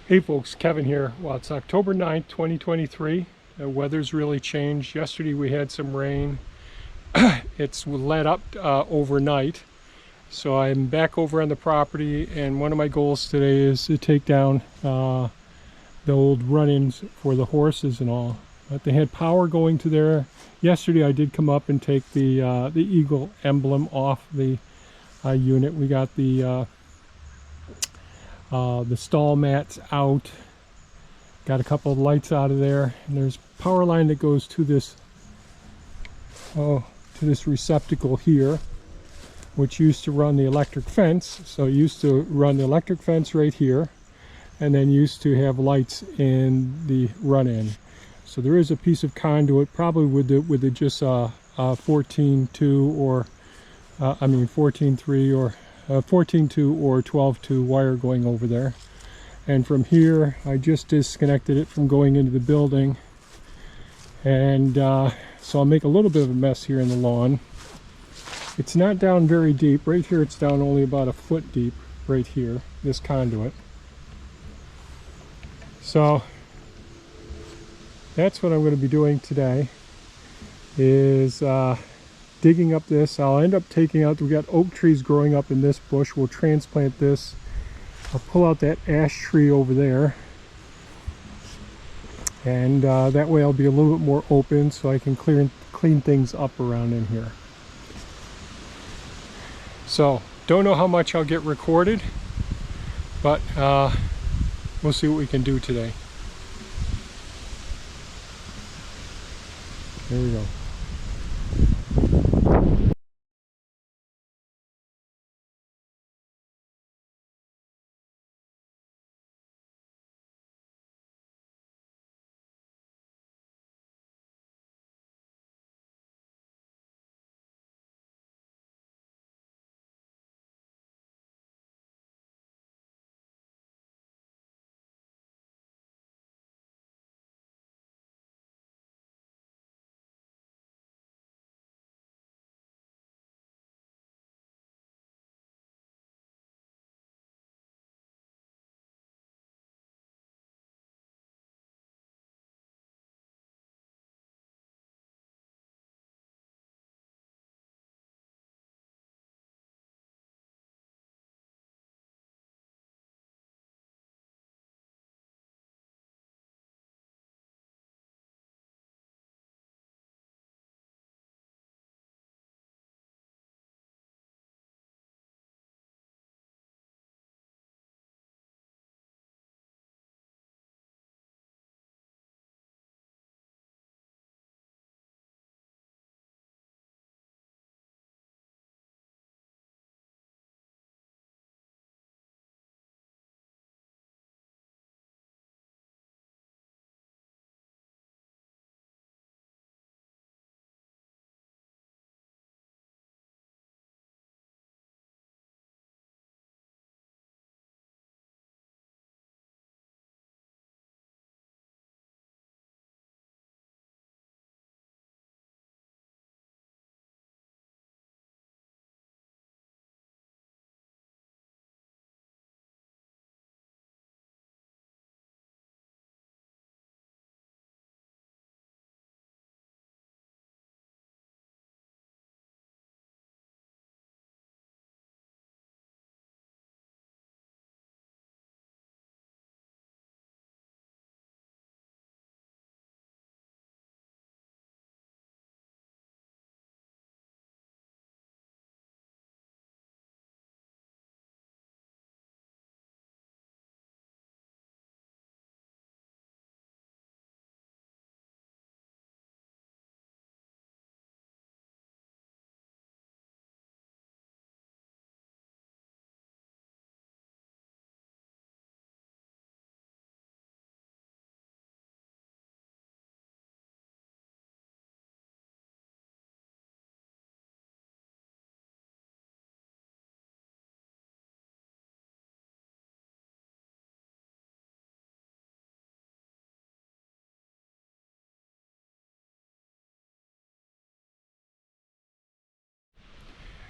Hey folks, Kevin here. Well, it's October 9th, 2023. The weather's really changed. Yesterday we had some rain. It's let up overnight. So I'm back over on the property, and one of my goals today is to take down the old run-ins for the horses and all. But they had power going to there. Yesterday I did come up and take the eagle emblem off the unit. We got the stall mats out, got a couple of lights out of there, and there's power line that goes to this receptacle here, which used to run the electric fence. So it used to run the electric fence right here, and then used to have lights in the run-in. So there is a piece of conduit, probably with the just 14.2 or 14.3 or 14.2 or 12.2 wire going over there. And from here I just disconnected it from going into the building, and so I'll make a little bit of a mess here in the lawn. It's not down very deep. Right here it's down only about a foot deep right here, this conduit. So that's what I'm going to be doing today, is digging up this. I'll end up taking out, we got oak trees growing up in this bush. We'll transplant this. I'll pull out that ash tree over there, and that way I'll be a little bit more open, so I can clean things up around in here. So don't know how much I'll get recorded, but we'll see what we can do today. There we go.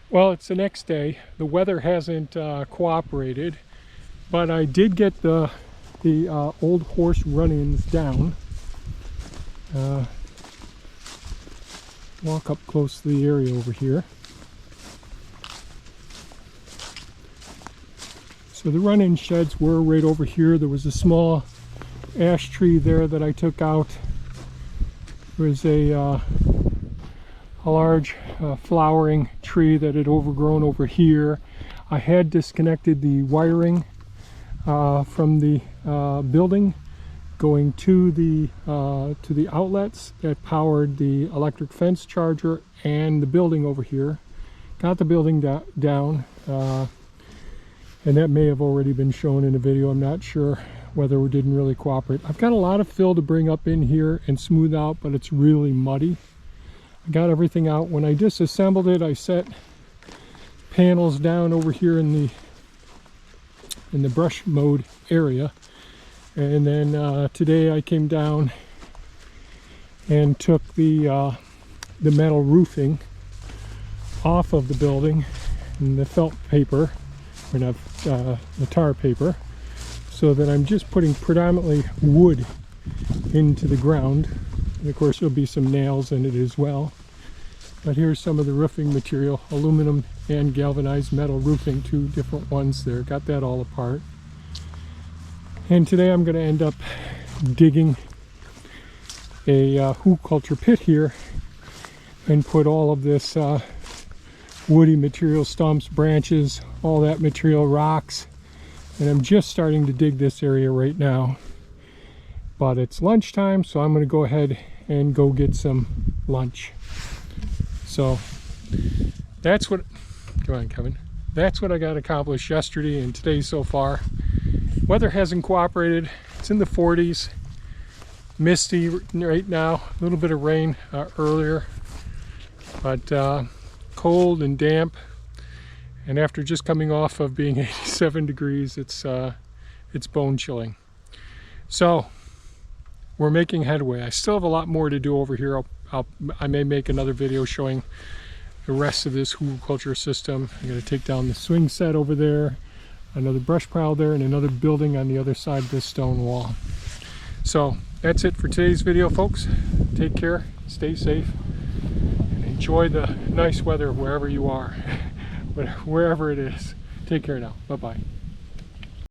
Well, it's the next day. The weather hasn't cooperated, but I did get the the old horse run-ins down. Walk up close to the area over here. So the run-in sheds were right over here. There was a small ash tree there that I took out. There was a large flowering tree that had overgrown over here. I had disconnected the wiring from the building going to the outlets that powered the electric fence charger and the building over here. Got the building down, and that may have already been shown in a video. I'm not sure whether it didn't really cooperate. I've got a lot of fill to bring up in here and smooth out, but it's really muddy. I got everything out. When I disassembled it, I set panels down over here in the brush mode area, and then today I came down and took the metal roofing off of the building and the felt paper, or not, the tar paper, so that I'm just putting predominantly wood into the ground. And of course there'll be some nails in it as well. But here's some of the roofing material, aluminum and galvanized metal roofing, two different ones there. Got that all apart. And today I'm going to end up digging a hoop culture pit here and put all of this woody material, stumps, branches, all that material, rocks. And I'm just starting to dig this area right now. But it's lunchtime, so I'm going to go ahead and go get some lunch. So that's what, come on Kevin, that's what I got accomplished yesterday and today so far. Weather hasn't cooperated. It's in the 40s, misty right now, a little bit of rain earlier, but cold and damp. And after just coming off of being 87 degrees, it's bone chilling. So we're making headway. I still have a lot more to do over here. I may make another video showing the rest of this hugelkultur system. I'm going to take down the swing set over there, another brush pile there, and another building on the other side of this stone wall. So that's it for today's video, folks. Take care, stay safe, and enjoy the nice weather wherever you are, wherever it is. Take care now. Bye-bye.